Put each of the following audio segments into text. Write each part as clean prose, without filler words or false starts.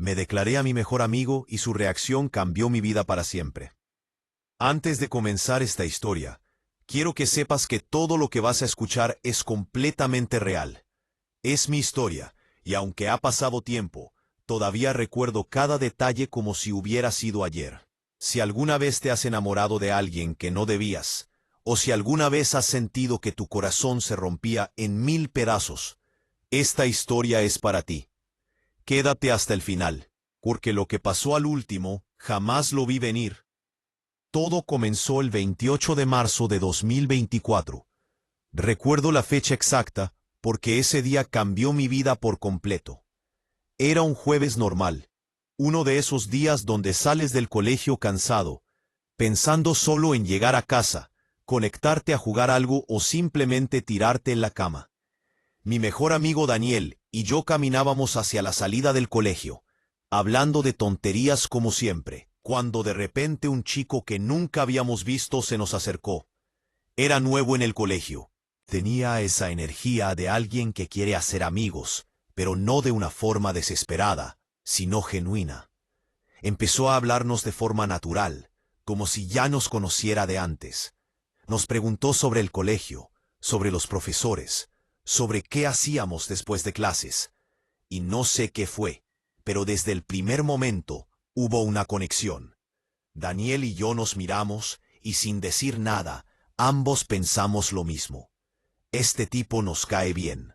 Me declaré a mi mejor amigo y su reacción cambió mi vida para siempre. Antes de comenzar esta historia, quiero que sepas que todo lo que vas a escuchar es completamente real. Es mi historia, y aunque ha pasado tiempo, todavía recuerdo cada detalle como si hubiera sido ayer. Si alguna vez te has enamorado de alguien que no debías, o si alguna vez has sentido que tu corazón se rompía en 1000 pedazos, esta historia es para ti. Quédate hasta el final, porque lo que pasó al último, jamás lo vi venir. Todo comenzó el 28 de marzo de 2024. Recuerdo la fecha exacta, porque ese día cambió mi vida por completo. Era un jueves normal, uno de esos días donde sales del colegio cansado, pensando solo en llegar a casa, conectarte a jugar algo o simplemente tirarte en la cama. Mi mejor amigo Daniel y yo caminábamos hacia la salida del colegio, hablando de tonterías como siempre, cuando de repente un chico que nunca habíamos visto se nos acercó. Era nuevo en el colegio. Tenía esa energía de alguien que quiere hacer amigos, pero no de una forma desesperada, sino genuina. Empezó a hablarnos de forma natural, como si ya nos conociera de antes. Nos preguntó sobre el colegio, sobre los profesores, sobre qué hacíamos después de clases. Y no sé qué fue, pero desde el primer momento hubo una conexión. Daniel y yo nos miramos, y sin decir nada, ambos pensamos lo mismo. Este tipo nos cae bien.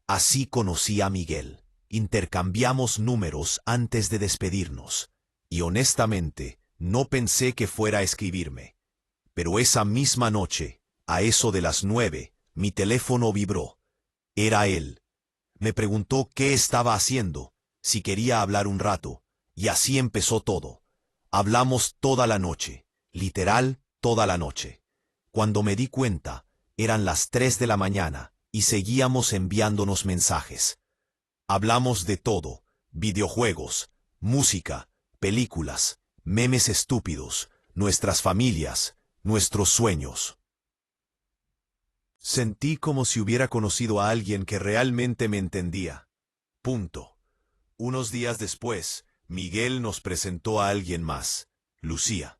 Así conocí a Miguel. Intercambiamos números antes de despedirnos. Y honestamente, no pensé que fuera a escribirme. Pero esa misma noche, a eso de las 9, mi teléfono vibró. Era él. Me preguntó qué estaba haciendo, si quería hablar un rato, y así empezó todo. Hablamos toda la noche, literal, toda la noche. Cuando me di cuenta, eran las 3 de la mañana, y seguíamos enviándonos mensajes. Hablamos de todo: videojuegos, música, películas, memes estúpidos, nuestras familias, nuestros sueños. Sentí como si hubiera conocido a alguien que realmente me entendía. Punto. Unos días después, Miguel nos presentó a alguien más, Lucía.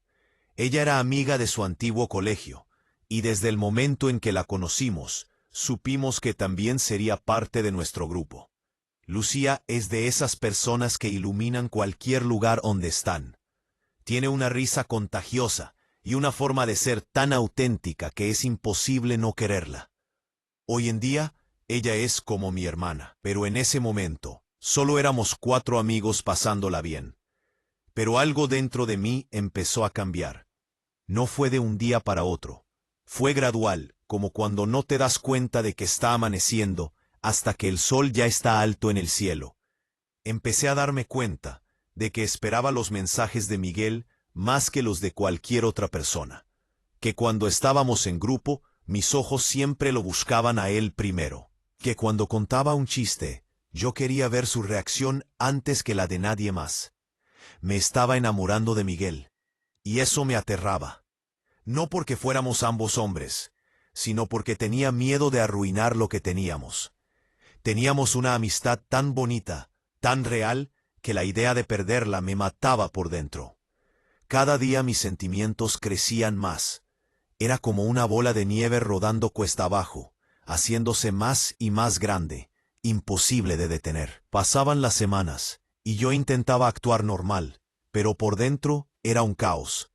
Ella era amiga de su antiguo colegio, y desde el momento en que la conocimos, supimos que también sería parte de nuestro grupo. Lucía es de esas personas que iluminan cualquier lugar donde están. Tiene una risa contagiosa y una forma de ser tan auténtica que es imposible no quererla. Hoy en día, ella es como mi hermana, pero en ese momento, solo éramos 4 amigos pasándola bien. Pero algo dentro de mí empezó a cambiar. No fue de un día para otro. Fue gradual, como cuando no te das cuenta de que está amaneciendo, hasta que el sol ya está alto en el cielo. Empecé a darme cuenta de que esperaba los mensajes de Miguel más que los de cualquier otra persona. Que cuando estábamos en grupo, mis ojos siempre lo buscaban a él primero. Que cuando contaba un chiste, yo quería ver su reacción antes que la de nadie más. Me estaba enamorando de Miguel. Y eso me aterraba. No porque fuéramos ambos hombres, sino porque tenía miedo de arruinar lo que teníamos. Teníamos una amistad tan bonita, tan real, que la idea de perderla me mataba por dentro. Cada día mis sentimientos crecían más. Era como una bola de nieve rodando cuesta abajo, haciéndose más y más grande, imposible de detener. Pasaban las semanas, y yo intentaba actuar normal, pero por dentro era un caos.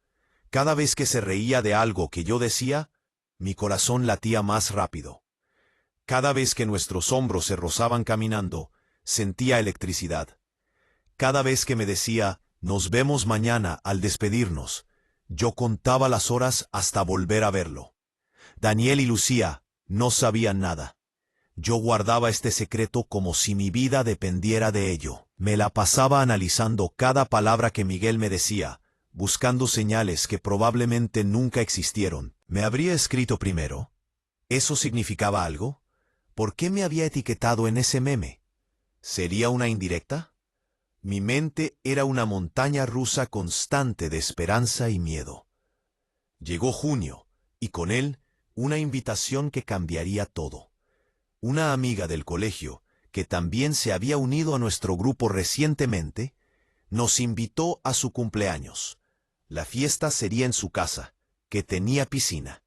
Cada vez que se reía de algo que yo decía, mi corazón latía más rápido. Cada vez que nuestros hombros se rozaban caminando, sentía electricidad. Cada vez que me decía, nos vemos mañana al despedirnos, yo contaba las horas hasta volver a verlo. Daniel y Lucía no sabían nada. Yo guardaba este secreto como si mi vida dependiera de ello. Me la pasaba analizando cada palabra que Miguel me decía, buscando señales que probablemente nunca existieron. ¿Me habría escrito primero? ¿Eso significaba algo? ¿Por qué me había etiquetado en ese meme? ¿Sería una indirecta? Mi mente era una montaña rusa constante de esperanza y miedo. Llegó junio, y con él, una invitación que cambiaría todo. Una amiga del colegio, que también se había unido a nuestro grupo recientemente, Nos invitó a su cumpleaños. La fiesta sería en su casa, que tenía piscina.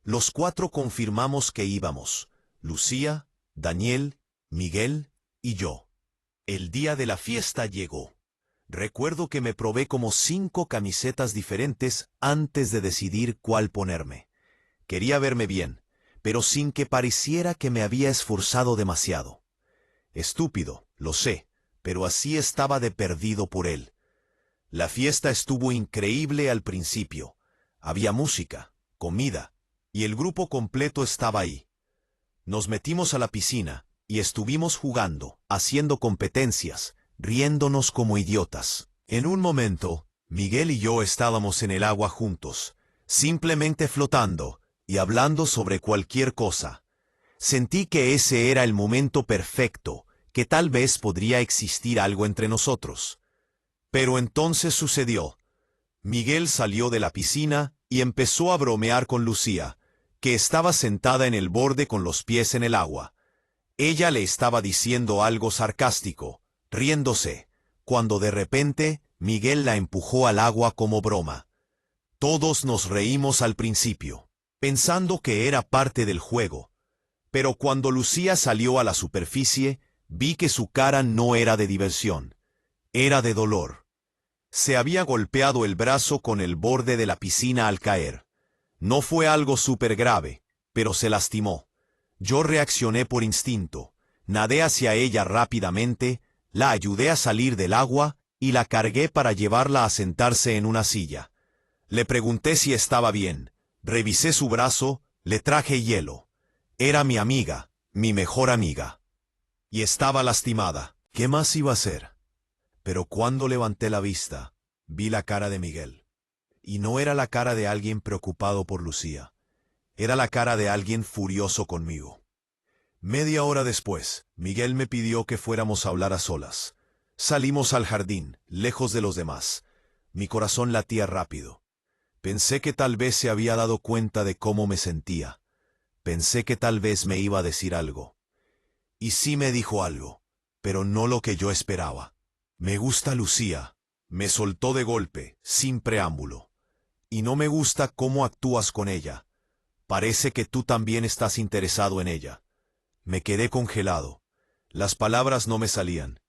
Los 4 confirmamos que íbamos: Lucía, Daniel, Miguel y yo. El día de la fiesta llegó. Recuerdo que me probé como 5 camisetas diferentes antes de decidir cuál ponerme. Quería verme bien, pero sin que pareciera que me había esforzado demasiado. Estúpido, lo sé, pero así estaba de perdido por él. La fiesta estuvo increíble al principio. Había música, comida, y el grupo completo estaba ahí. Nos metimos a la piscina y estuvimos jugando, haciendo competencias, riéndonos como idiotas. En un momento, Miguel y yo estábamos en el agua juntos, simplemente flotando y hablando sobre cualquier cosa. Sentí que ese era el momento perfecto, que tal vez podría existir algo entre nosotros. Pero entonces sucedió. Miguel salió de la piscina y empezó a bromear con Lucía, que estaba sentada en el borde con los pies en el agua. Ella le estaba diciendo algo sarcástico, riéndose, cuando de repente Miguel la empujó al agua como broma. Todos nos reímos al principio, pensando que era parte del juego. Pero cuando Lucía salió a la superficie, vi que su cara no era de diversión, era de dolor. Se había golpeado el brazo con el borde de la piscina al caer. No fue algo súper grave, pero se lastimó. Yo reaccioné por instinto, nadé hacia ella rápidamente, la ayudé a salir del agua y la cargué para llevarla a sentarse en una silla. Le pregunté si estaba bien, revisé su brazo, le traje hielo. Era mi amiga, mi mejor amiga. Y estaba lastimada. ¿Qué más iba a hacer? Pero cuando levanté la vista, vi la cara de Miguel. Y no era la cara de alguien preocupado por Lucía. Era la cara de alguien furioso conmigo. Media hora después, Miguel me pidió que fuéramos a hablar a solas. Salimos al jardín, lejos de los demás. Mi corazón latía rápido. Pensé que tal vez se había dado cuenta de cómo me sentía. Pensé que tal vez me iba a decir algo. Y sí me dijo algo, pero no lo que yo esperaba. Me gusta Lucía. Me soltó de golpe, sin preámbulo. Y no me gusta cómo actúas con ella. Parece que tú también estás interesado en ella. Me quedé congelado. Las palabras no me salían.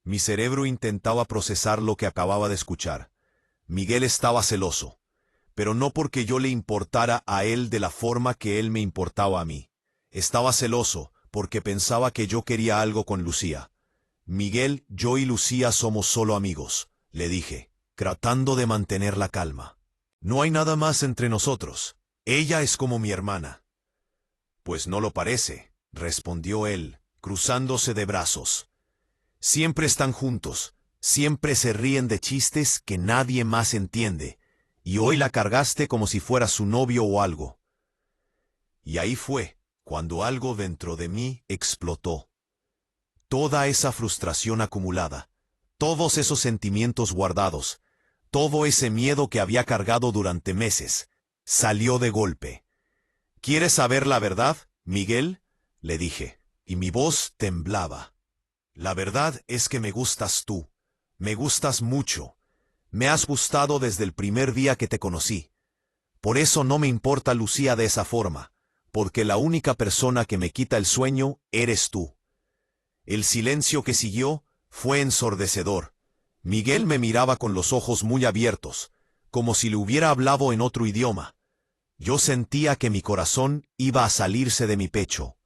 Mi cerebro intentaba procesar lo que acababa de escuchar. Miguel estaba celoso, pero no porque yo le importara a él de la forma que él me importaba a mí. Estaba celoso porque pensaba que yo quería algo con Lucía. Miguel, yo y Lucía somos solo amigos, le dije, tratando de mantener la calma. No hay nada más entre nosotros. Ella es como mi hermana. Pues no lo parece, respondió él, cruzándose de brazos. Siempre están juntos, siempre se ríen de chistes que nadie más entiende, y hoy la cargaste como si fuera su novio o algo. Y ahí fue, cuando algo dentro de mí explotó. Toda esa frustración acumulada, todos esos sentimientos guardados, todo ese miedo que había cargado durante meses, salió de golpe. ¿Quieres saber la verdad, Miguel?, le dije, y mi voz temblaba. La verdad es que me gustas tú. Me gustas mucho. Me has gustado desde el primer día que te conocí. Por eso no me importa Lucía de esa forma, porque la única persona que me quita el sueño eres tú. El silencio que siguió fue ensordecedor. Miguel me miraba con los ojos muy abiertos, como si le hubiera hablado en otro idioma. Yo sentía que mi corazón iba a salirse de mi pecho.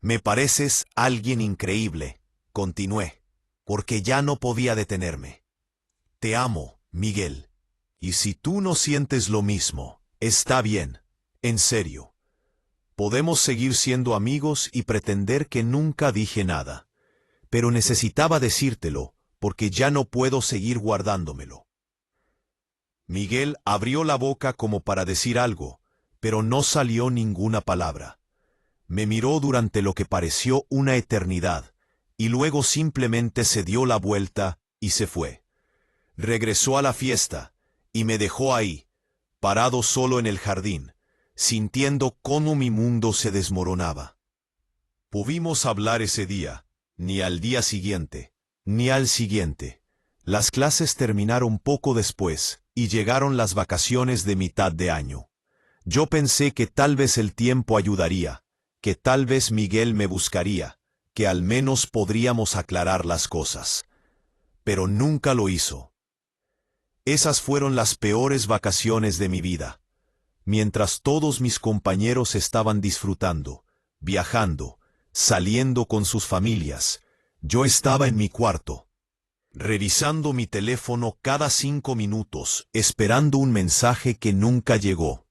Me pareces alguien increíble, continué, porque ya no podía detenerme. Te amo, Miguel. Y si tú no sientes lo mismo, está bien, en serio. Podemos seguir siendo amigos y pretender que nunca dije nada. Pero necesitaba decírtelo, porque ya no puedo seguir guardándomelo. Miguel abrió la boca como para decir algo, pero no salió ninguna palabra. Me miró durante lo que pareció una eternidad, y luego simplemente se dio la vuelta y se fue. Regresó a la fiesta, y me dejó ahí, parado solo en el jardín, sintiendo cómo mi mundo se desmoronaba. Pudimos hablar ese día, ni al día siguiente, ni al siguiente. Las clases terminaron poco después, y llegaron las vacaciones de mitad de año. Yo pensé que tal vez el tiempo ayudaría, que tal vez Miguel me buscaría, que al menos podríamos aclarar las cosas. Pero nunca lo hizo. Esas fueron las peores vacaciones de mi vida. Mientras todos mis compañeros estaban disfrutando, viajando, saliendo con sus familias, yo estaba en mi cuarto, revisando mi teléfono cada 5 minutos, esperando un mensaje que nunca llegó.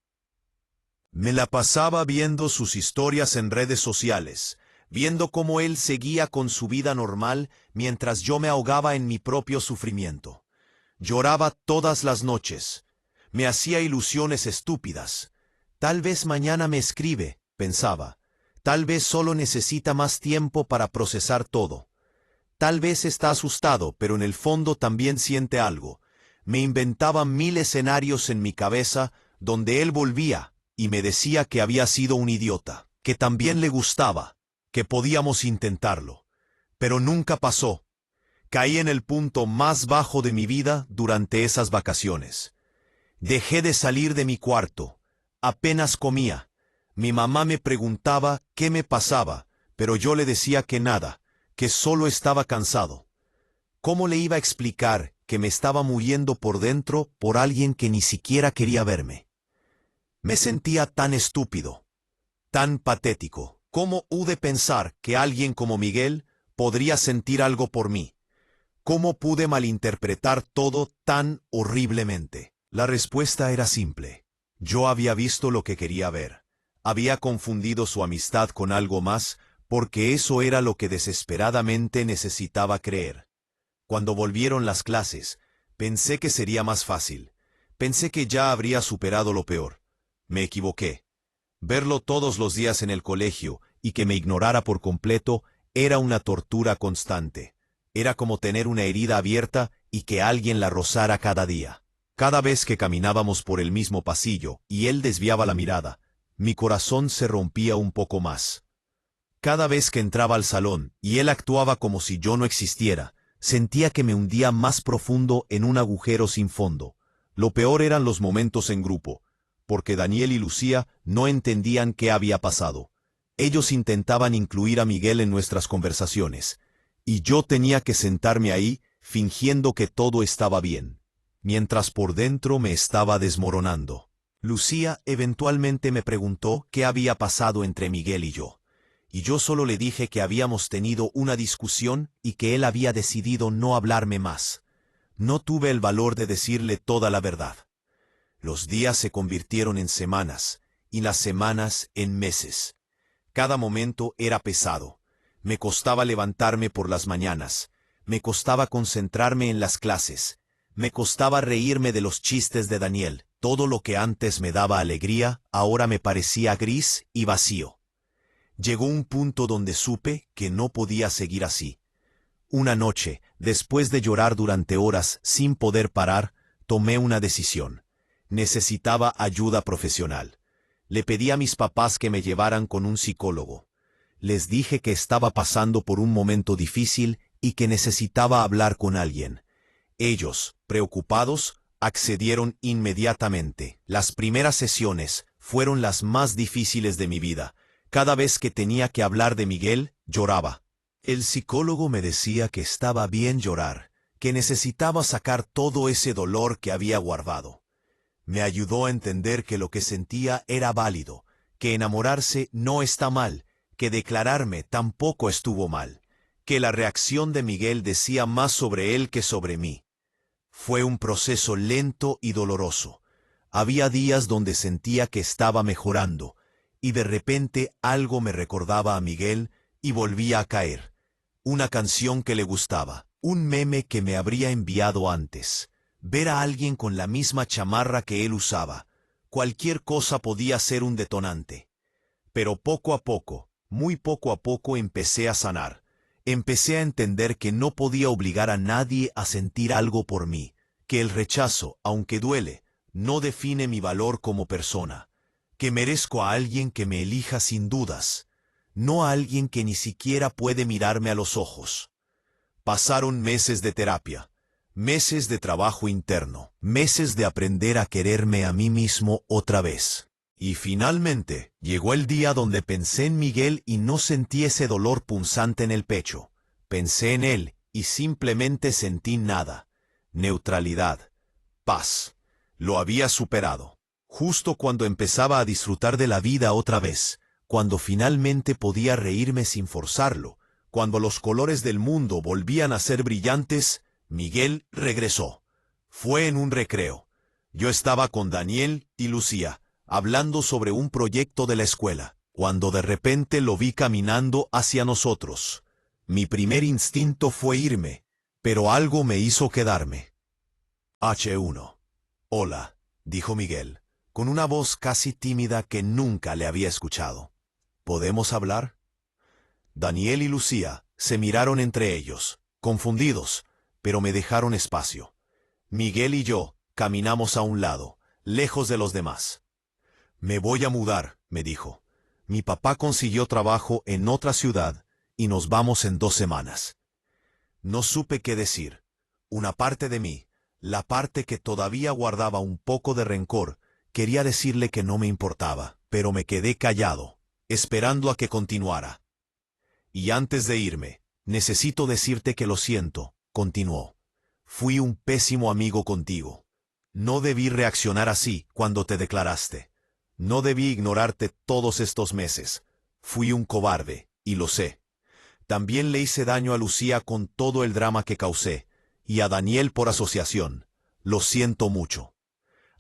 Me la pasaba viendo sus historias en redes sociales, viendo cómo él seguía con su vida normal mientras yo me ahogaba en mi propio sufrimiento. Lloraba todas las noches. Me hacía ilusiones estúpidas. Tal vez mañana me escribe, pensaba. Tal vez solo necesita más tiempo para procesar todo. Tal vez está asustado, pero en el fondo también siente algo. Me inventaba 1000 escenarios en mi cabeza donde él volvía y me decía que había sido un idiota, que también le gustaba, que podíamos intentarlo. Pero nunca pasó. Caí en el punto más bajo de mi vida durante esas vacaciones. Dejé de salir de mi cuarto. Apenas comía. Mi mamá me preguntaba qué me pasaba, pero yo le decía que nada, que solo estaba cansado. ¿Cómo le iba a explicar que me estaba muriendo por dentro por alguien que ni siquiera quería verme? Me sentía tan estúpido, tan patético. ¿Cómo pude pensar que alguien como Miguel podría sentir algo por mí? ¿Cómo pude malinterpretar todo tan horriblemente? La respuesta era simple. Yo había visto lo que quería ver. Había confundido su amistad con algo más, porque eso era lo que desesperadamente necesitaba creer. Cuando volvieron las clases, pensé que sería más fácil. Pensé que ya habría superado lo peor. Me equivoqué. Verlo todos los días en el colegio y que me ignorara por completo era una tortura constante. Era como tener una herida abierta y que alguien la rozara cada día. Cada vez que caminábamos por el mismo pasillo y él desviaba la mirada, mi corazón se rompía un poco más. Cada vez que entraba al salón y él actuaba como si yo no existiera, sentía que me hundía más profundo en un agujero sin fondo. Lo peor eran los momentos en grupo, porque Daniel y Lucía no entendían qué había pasado. Ellos intentaban incluir a Miguel en nuestras conversaciones, y yo tenía que sentarme ahí, fingiendo que todo estaba bien, mientras por dentro me estaba desmoronando. Lucía eventualmente me preguntó qué había pasado entre Miguel y yo solo le dije que habíamos tenido una discusión y que él había decidido no hablarme más. No tuve el valor de decirle toda la verdad. Los días se convirtieron en semanas, y las semanas en meses. Cada momento era pesado. Me costaba levantarme por las mañanas, me costaba concentrarme en las clases, me costaba reírme de los chistes de Daniel. Todo lo que antes me daba alegría, ahora me parecía gris y vacío. Llegó un punto donde supe que no podía seguir así. Una noche, después de llorar durante horas sin poder parar, tomé una decisión. Necesitaba ayuda profesional. Le pedí a mis papás que me llevaran con un psicólogo. Les dije que estaba pasando por un momento difícil y que necesitaba hablar con alguien. Ellos, preocupados, accedieron inmediatamente. Las primeras sesiones fueron las más difíciles de mi vida. Cada vez que tenía que hablar de Miguel, lloraba. El psicólogo me decía que estaba bien llorar, que necesitaba sacar todo ese dolor que había guardado. Me ayudó a entender que lo que sentía era válido, que enamorarse no está mal, que declararme tampoco estuvo mal, que la reacción de Miguel decía más sobre él que sobre mí. Fue un proceso lento y doloroso. Había días donde sentía que estaba mejorando, y de repente algo me recordaba a Miguel y volvía a caer. Una canción que le gustaba, un meme que me habría enviado antes, ver a alguien con la misma chamarra que él usaba. Cualquier cosa podía ser un detonante. Pero poco a poco, muy poco a poco empecé a sanar. Empecé a entender que no podía obligar a nadie a sentir algo por mí, que el rechazo, aunque duele, no define mi valor como persona, que merezco a alguien que me elija sin dudas, no a alguien que ni siquiera puede mirarme a los ojos. Pasaron meses de terapia, Meses de trabajo interno, meses de aprender a quererme a mí mismo otra vez. Y finalmente, llegó el día donde pensé en Miguel y no sentí ese dolor punzante en el pecho. Pensé en él y simplemente sentí nada. Neutralidad. Paz. Lo había superado. Justo cuando empezaba a disfrutar de la vida otra vez, cuando finalmente podía reírme sin forzarlo, cuando los colores del mundo volvían a ser brillantes, Miguel regresó. Fue en un recreo. Yo estaba con Daniel y Lucía, hablando sobre un proyecto de la escuela, cuando de repente lo vi caminando hacia nosotros. Mi primer instinto fue irme, pero algo me hizo quedarme. H1. Hola, dijo Miguel, con una voz casi tímida que nunca le había escuchado. ¿Podemos hablar? Daniel y Lucía se miraron entre ellos, confundidos, pero me dejaron espacio. Miguel y yo caminamos a un lado, lejos de los demás. Me voy a mudar, me dijo. Mi papá consiguió trabajo en otra ciudad y nos vamos en 2 semanas. No supe qué decir. Una parte de mí, la parte que todavía guardaba un poco de rencor, quería decirle que no me importaba, pero me quedé callado, esperando a que continuara. Y antes de irme, necesito decirte que lo siento, continuó. Fui un pésimo amigo contigo. No debí reaccionar así cuando te declaraste. No debí ignorarte todos estos meses. Fui un cobarde, y lo sé. También le hice daño a Lucía con todo el drama que causé, y a Daniel por asociación. Lo siento mucho.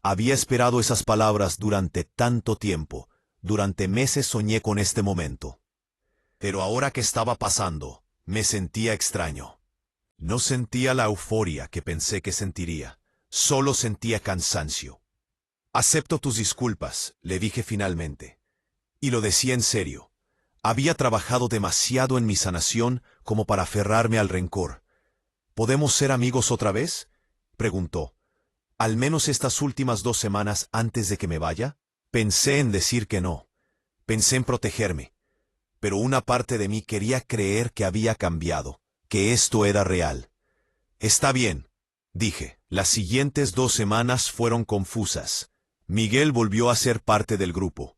Había esperado esas palabras durante tanto tiempo. Durante meses soñé con este momento. Pero ahora que estaba pasando, me sentía extraño. No sentía la euforia que pensé que sentiría. Solo sentía cansancio. Acepto tus disculpas, le dije finalmente. Y lo decía en serio. Había trabajado demasiado en mi sanación como para aferrarme al rencor. ¿Podemos ser amigos otra vez?, preguntó. ¿Al menos estas últimas 2 semanas antes de que me vaya? Pensé en decir que no. Pensé en protegerme. Pero una parte de mí quería creer que había cambiado, que esto era real. Está bien, dije. Las siguientes 2 semanas fueron confusas. Miguel volvió a ser parte del grupo.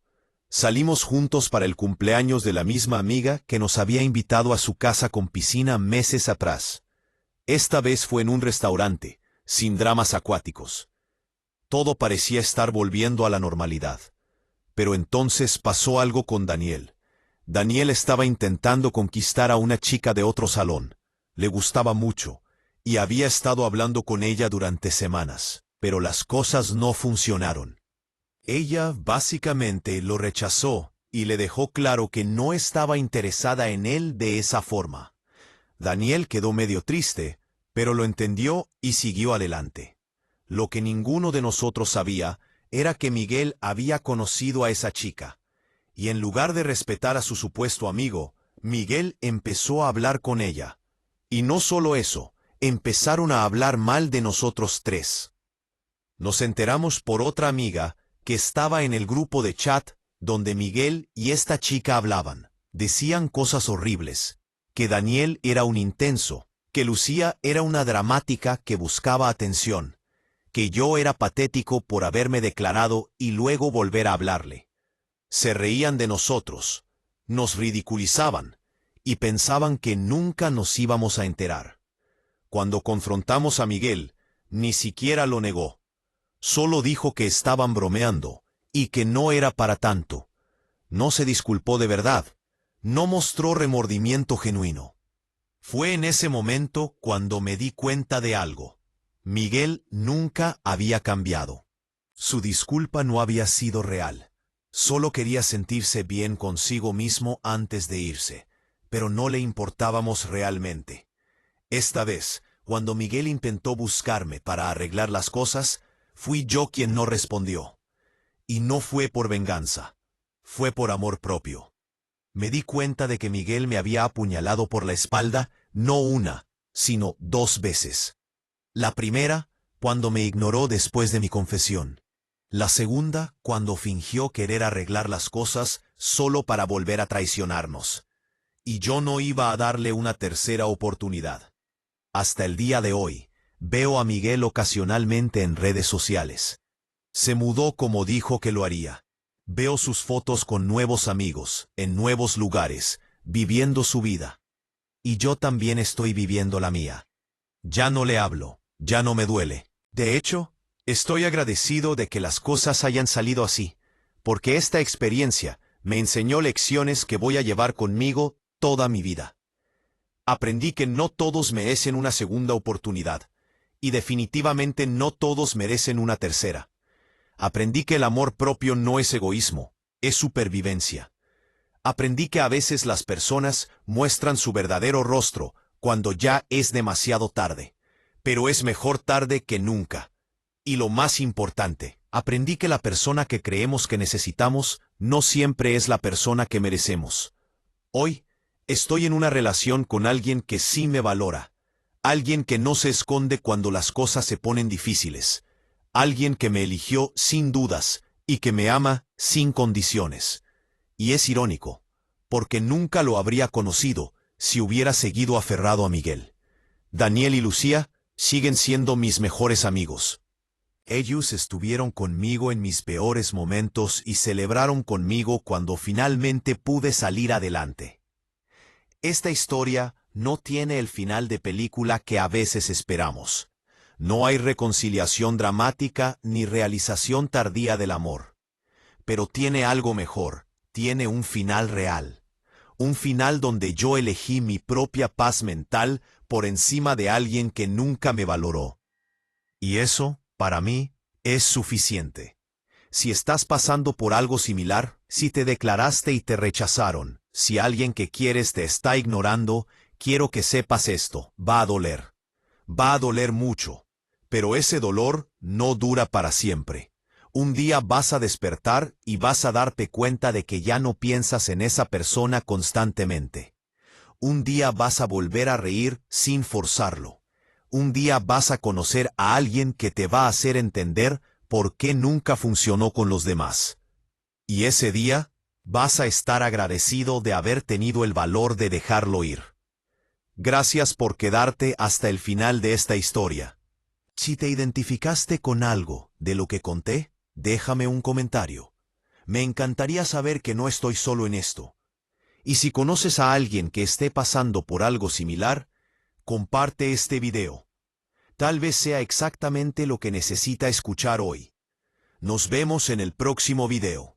Salimos juntos para el cumpleaños de la misma amiga que nos había invitado a su casa con piscina meses atrás. Esta vez fue en un restaurante, sin dramas acuáticos. Todo parecía estar volviendo a la normalidad. Pero entonces pasó algo con Daniel. Daniel estaba intentando conquistar a una chica de otro salón. Le gustaba mucho, y había estado hablando con ella durante semanas, pero las cosas no funcionaron. Ella básicamente lo rechazó y le dejó claro que no estaba interesada en él de esa forma. Daniel quedó medio triste, pero lo entendió y siguió adelante. Lo que ninguno de nosotros sabía era que Miguel había conocido a esa chica, y en lugar de respetar a su supuesto amigo, Miguel empezó a hablar con ella. Y no solo eso, empezaron a hablar mal de nosotros 3. Nos enteramos por otra amiga que estaba en el grupo de chat donde Miguel y esta chica hablaban. Decían cosas horribles, que Daniel era un intenso, que Lucía era una dramática que buscaba atención, que yo era patético por haberme declarado y luego volver a hablarle. Se reían de nosotros, nos ridiculizaban, y pensaban que nunca nos íbamos a enterar. Cuando confrontamos a Miguel, ni siquiera lo negó. Solo dijo que estaban bromeando, y que no era para tanto. No se disculpó de verdad. No mostró remordimiento genuino. Fue en ese momento cuando me di cuenta de algo. Miguel nunca había cambiado. Su disculpa no había sido real. Solo quería sentirse bien consigo mismo antes de irse, pero no le importábamos realmente. Esta vez, cuando Miguel intentó buscarme para arreglar las cosas, fui yo quien no respondió. Y no fue por venganza. Fue por amor propio. Me di cuenta de que Miguel me había apuñalado por la espalda, no 1, sino 2 veces. La primera, cuando me ignoró después de mi confesión. La segunda, cuando fingió querer arreglar las cosas solo para volver a traicionarnos. Y yo no iba a darle una tercera oportunidad. Hasta el día de hoy, Veo a Miguel ocasionalmente en redes sociales. Se mudó como dijo que lo haría. Veo sus fotos con nuevos amigos, en nuevos lugares, viviendo su vida. Y yo también estoy viviendo la mía. Ya no le hablo, ya no me duele. De hecho, estoy agradecido de que las cosas hayan salido así, porque esta experiencia me enseñó lecciones que voy a llevar conmigo toda mi vida. Aprendí que no todos merecen una segunda oportunidad, y definitivamente no todos merecen una tercera. Aprendí que el amor propio no es egoísmo, es supervivencia. Aprendí que a veces las personas muestran su verdadero rostro cuando ya es demasiado tarde, pero es mejor tarde que nunca. Y lo más importante, aprendí que la persona que creemos que necesitamos no siempre es la persona que merecemos. Hoy, estoy en una relación con alguien que sí me valora, alguien que no se esconde cuando las cosas se ponen difíciles, alguien que me eligió sin dudas y que me ama sin condiciones. Y es irónico, porque nunca lo habría conocido si hubiera seguido aferrado a Miguel. Daniel y Lucía siguen siendo mis mejores amigos. Ellos estuvieron conmigo en mis peores momentos y celebraron conmigo cuando finalmente pude salir adelante. Esta historia no tiene el final de película que a veces esperamos. No hay reconciliación dramática ni realización tardía del amor. Pero tiene algo mejor, tiene un final real. Un final donde yo elegí mi propia paz mental por encima de alguien que nunca me valoró. Y eso, para mí, es suficiente. Si estás pasando por algo similar, si te declaraste y te rechazaron, si alguien que quieres te está ignorando, quiero que sepas esto, va a doler. Va a doler mucho. Pero ese dolor no dura para siempre. Un día vas a despertar y vas a darte cuenta de que ya no piensas en esa persona constantemente. Un día vas a volver a reír sin forzarlo. Un día vas a conocer a alguien que te va a hacer entender por qué nunca funcionó con los demás. Y ese día, vas a estar agradecido de haber tenido el valor de dejarlo ir. Gracias por quedarte hasta el final de esta historia. Si te identificaste con algo de lo que conté, déjame un comentario. Me encantaría saber que no estoy solo en esto. Y si conoces a alguien que esté pasando por algo similar, comparte este video. Tal vez sea exactamente lo que necesita escuchar hoy. Nos vemos en el próximo video.